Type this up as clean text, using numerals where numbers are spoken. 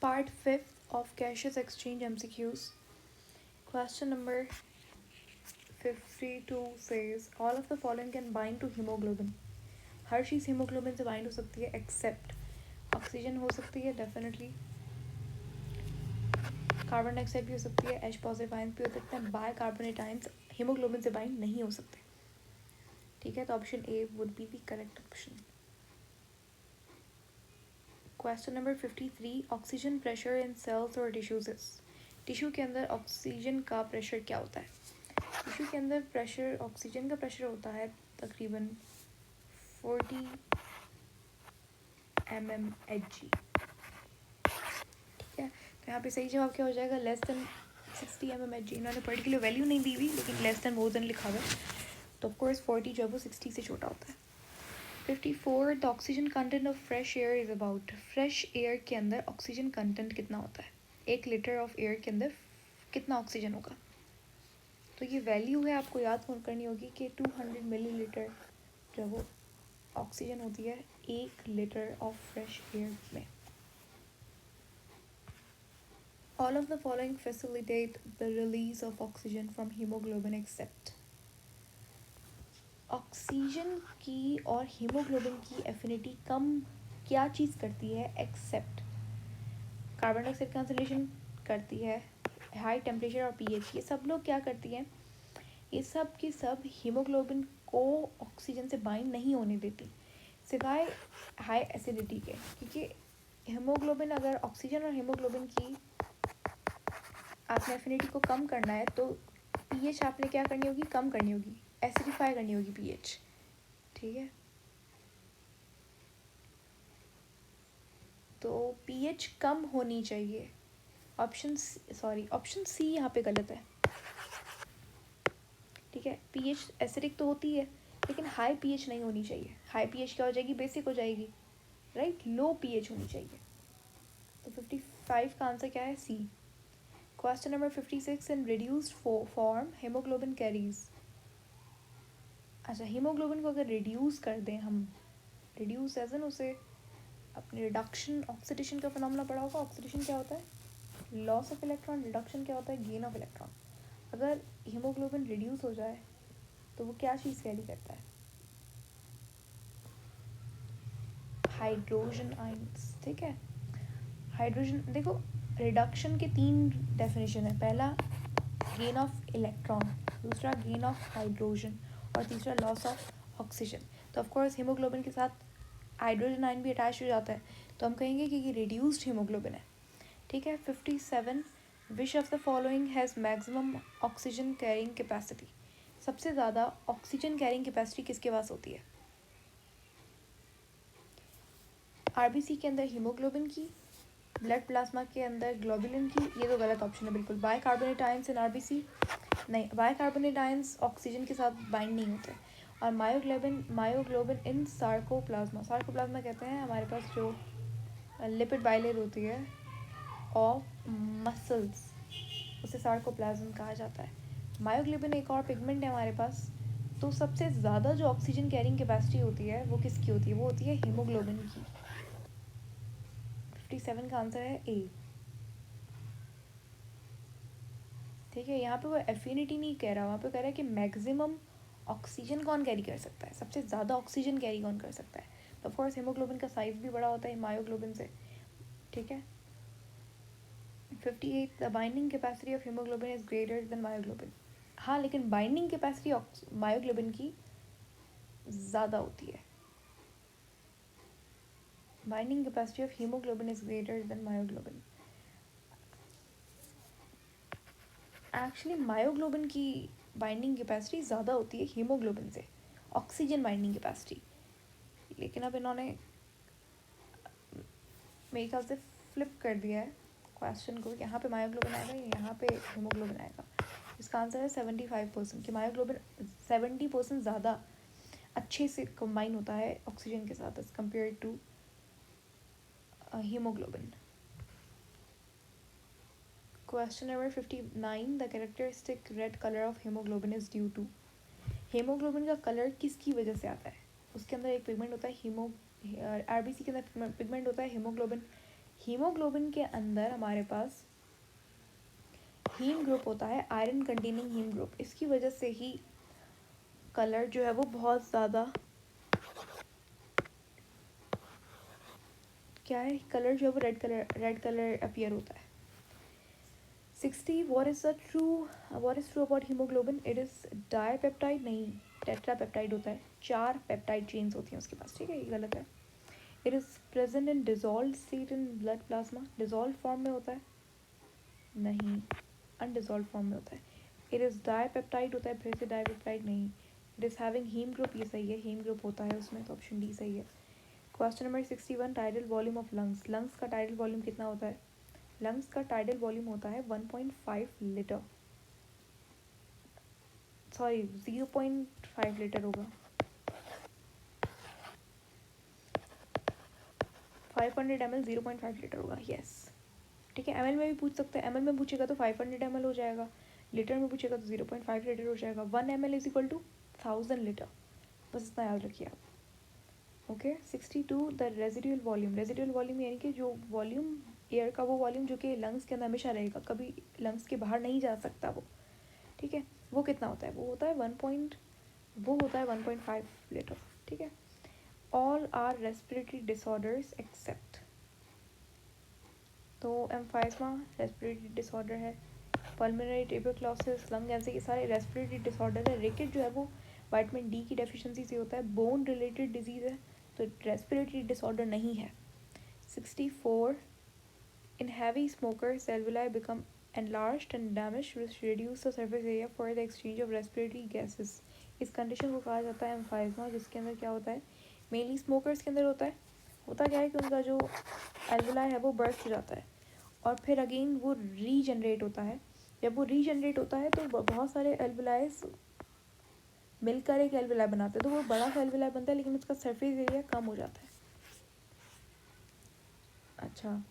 Part 5th of Gaseous Exchange MCQs. Question number 52 says all of the following can bind to hemoglobin. Her cheese haemoglobin से bind हो सकती है accept oxygen हो सकती है definitely, carbon dioxide भी हो सकती है, H पॉजिटिव आयंस भी हो सकते हैं, बाय कार्बोनेट आयंस हीमोग्लोबिन से बाइंड नहीं हो सकते. ठीक है, तो option A would be the correct option. Question number 53 oxygen pressure in cells और टिश्यूज. टिश्यू के अंदर ऑक्सीजन का प्रेशर क्या होता है? टिश्यू के अंदर प्रेशर, ऑक्सीजन का प्रेशर होता है तकरीबन 40 mmHg. ठीक है, तो यहाँ पे सही जवाब क्या हो जाएगा? Less than 60 mmHg. इन्होंने पर्टिकुलर वैल्यू नहीं दी हुई, लेकिन लेस देन मोर देन लिखा हुआ है, तो ऑफकोर्स 40 जो है वो 60 से छोटा होता है. 54 the oxygen content of fresh air is about. Fresh air के अंदर ऑक्सीजन कंटेंट कितना होता है? 1 लीटर ऑफ एयर के अंदर कितना ऑक्सीजन होगा? तो ये वैल्यू है, आपको याद करनी होगी कि 200 मिलीलीटर जो वो ऑक्सीजन होती है 1 लीटर ऑफ फ्रेश एयर में. All of the following facilitate the release of oxygen from hemoglobin except. Oxygen की और हीमोग्लोबिन की एफिनिटी कम क्या चीज़ करती है? एक्सेप्ट कार्बन डाइऑक्साइड कैंसलेशन करती है, हाई टेम्परेचर और पीएच. ये सब लोग क्या करती हैं? ये सब की सब हीमोग्लोबिन को ऑक्सीजन से बाइंड नहीं होने देती, सिवाय हाई एसिडिटी के. क्योंकि हीमोग्लोबिन, अगर ऑक्सीजन और हीमोग्लोबिन की आपने एफिनिटी को कम करना है तो पीएच आपने क्या करनी होगी? कम करनी होगी, एसिडिफाई करनी होगी पीएच. ठीक है, तो पीएच कम होनी चाहिए. ऑप्शन सी यहाँ पे गलत है. ठीक है, पीएच एसिडिक तो होती है, लेकिन हाई पीएच नहीं होनी चाहिए. हाई पीएच क्या हो जाएगी? बेसिक हो जाएगी, राइट. लो पीएच होनी चाहिए. तो 55 का आंसर क्या है? सी. क्वेश्चन नंबर 56 इन रिड्यूस्ड फॉर्म हेमोग्लोबिन कैरीज. अच्छा, हीमोग्लोबिन को अगर रिड्यूस कर दें हम, रिड्यूस एज एन उसे अपने रिडक्शन, ऑक्सीडेशन का फिनोमेना पढ़ा होगा. ऑक्सीडेशन क्या होता है? Loss of electron. रिडक्शन क्या होता है? Gain of electron. अगर हीमोग्लोबिन रिड्यूस हो जाए तो वो क्या चीज़ कैरी करता है? Hydrogen ions. ठीक है, हाइड्रोजन. देखो, रिडक्शन के 3 डेफिनेशन है. पहला गेन ऑफ इलेक्ट्रॉन, दूसरा गेन ऑफ हाइड्रोजन, और तीसरा लॉस ऑफ ऑक्सीजन. तो ऑफकोर्स हीमोग्लोबिन के साथ हाइड्रोजन आयन भी अटैच हो जाता है, तो हम कहेंगे कि ये रिड्यूस्ड हीमोग्लोबिन है. ठीक है. 57 which of the following has maximum oxygen carrying capacity. सबसे ज़्यादा ऑक्सीजन कैरिंग कैपेसिटी किसके पास होती है? आरबीसी के अंदर हीमोग्लोबिन की, ब्लड प्लाज्मा के अंदर ग्लोबुलिन की. ये तो गलत ऑप्शन है बिल्कुल. बाइकार्बोनेट आयंस इन आरबीसी नहीं, बाइकार्बोनेट आयंस ऑक्सीजन के साथ बाइंड नहीं होते. और मायोग्लोबिन इन सार्कोप्लाज्मा. सार्कोप्लाज्मा कहते हैं हमारे पास जो लिपिड बाइलेयर होती है ऑफ मसल्स, उसे सार्कोप्लाज्म कहा जाता है. मायोग्लोबिन एक और पिगमेंट है हमारे पास. तो सबसे ज़्यादा जो ऑक्सीजन कैरिंग कैपेसिटी होती है वो किसकी होती है? वो होती है हीमोग्लोबिन की. 57 का आंसर है ए. ठीक है, यहाँ पे वो एफिनिटी नहीं कह रहा, वहाँ पे कह रहा है कि मैक्सिमम ऑक्सीजन कौन कैरी कर सकता है, सबसे ज़्यादा ऑक्सीजन कैरी कौन कर सकता है. तो ऑफकोर्स हीमोग्लोबिन का साइज़ भी बड़ा होता है मायोग्लोबिन से. ठीक है. 58 the binding capacity of haemoglobin is greater than myoglobin. हाँ, लेकिन बाइंडिंग कैपेसिटी मायोग्लोबिन की ज़्यादा होती है. Binding capacity of haemoglobin is greater than myoglobin. Actually myoglobin की बाइंडिंग कैपेसिटी ज़्यादा होती है हीमोग्लोबिन से, ऑक्सीजन बाइंडिंग कैपेसिटी. लेकिन अब इन्होंने मेरे ख्याल से फ्लिप कर दिया है क्वेश्चन को. यहाँ पे मायोग्लोबिन आएगा या यहाँ पे हीमोग्लोबिन आएगा. इसका आंसर है 75%, कि मायोग्लोबिन 70% ज़्यादा अच्छे से कंबाइन होता है ऑक्सीजन के साथ as compare to haemoglobin. Question number 59 the characteristic red colour of haemoglobin is due to. Haemoglobin का कलर किसकी वजह से आता है? उसके अंदर एक पिगमेंट होता है आरबीसी के अंदर पिगमेंट होता है हीमोग्लोबिन हीमोग्लोबिन के अंदर हमारे पास हीम ग्रुप होता है, आयरन कंटेनिंग हीम ग्रुप। इसकी वजह से ही कलर जो है वो बहुत ज़्यादा क्या है, कलर जो है वो रेड कलर अपीयर होता है। 60 what is true about haemoglobin? It is dipeptide नहीं, टेट्रापेप्टाइड होता है। 4 पेप्टाइड चेन्स होती हैं उसके पास, ठीक है, ये गलत है। It is present in dissolve state in blood plasma, dissolve form में होता है नहीं, अनडिजॉल्व फॉर्म में होता है। इट इज़ डाईपेप्टाइड होता है, फिर से डाईपेप्टाइड नहीं। It is having haem group, ये सही है, हीम ग्रुप होता है उसमें, तो ऑप्शन डी सही है। Question number 61, tidal volume of lungs. Lungs का टाइडल वॉल्यूम कितना होता है? लंग्स का टाइडल वॉल्यूम होता है 1.5 लीटर, सॉरी 0.5 लीटर होगा। 500 ml 0.5 लीटर होगा, यस ठीक है। ml में भी पूछ सकते हैं, ml में पूछेगा तो 500 ml हो जाएगा, लीटर में पूछेगा तो 0.5 लीटर हो जाएगा। 1 ml is equal to 1000 litre, बस इतना याद रखिए आप। Okay 62, the residual volume. Residual volume यानी कि जो वॉल्यूम एयर का, वो वॉल्यूम जो कि लंग्स के अंदर हमेशा रहेगा, कभी लंग्स के बाहर नहीं जा सकता वो, ठीक है, वो कितना होता है? वो होता है 1.5 लीटर, ठीक है। All are respiratory disorders except, तो एम्फाइजमा रेस्पिरेटरी डिसऑर्डर है, पल्मोनरी ट्यूबरक्लोसिस, लंग कैंसर, ये सारे रेस्पिरेटरी डिसऑर्डर है। रिकेट जो है वो विटामिन डी की डेफिशिएंसी से होता है, बोन रिलेटेड डिजीज़ है, तो रेस्पिरेटरी डिसऑर्डर नहीं है। 64, in heavy smoker cellular become enlarged and damaged which reduce the surface area for the exchange of respiratory gases। इस कंडीशन को कहा जाता है एम्फाइजमा, जिसके अंदर क्या होता है, मेनली स्मोकर्स के अंदर होता है। होता क्या है कि उनका जो एल्वुलाई है वो बर्स्ट हो जाता है और फिर अगेन वो रीजनरेट होता है। जब वो रीजनरेट होता है तो बहुत सारे एल्वुलाइज मिलकर एक एल्वुलाई बनाते हैं, तो वो बड़ा सा एल्वुलाई बनता है लेकिन उसका सरफेस एरिया कम हो जाता है। अच्छा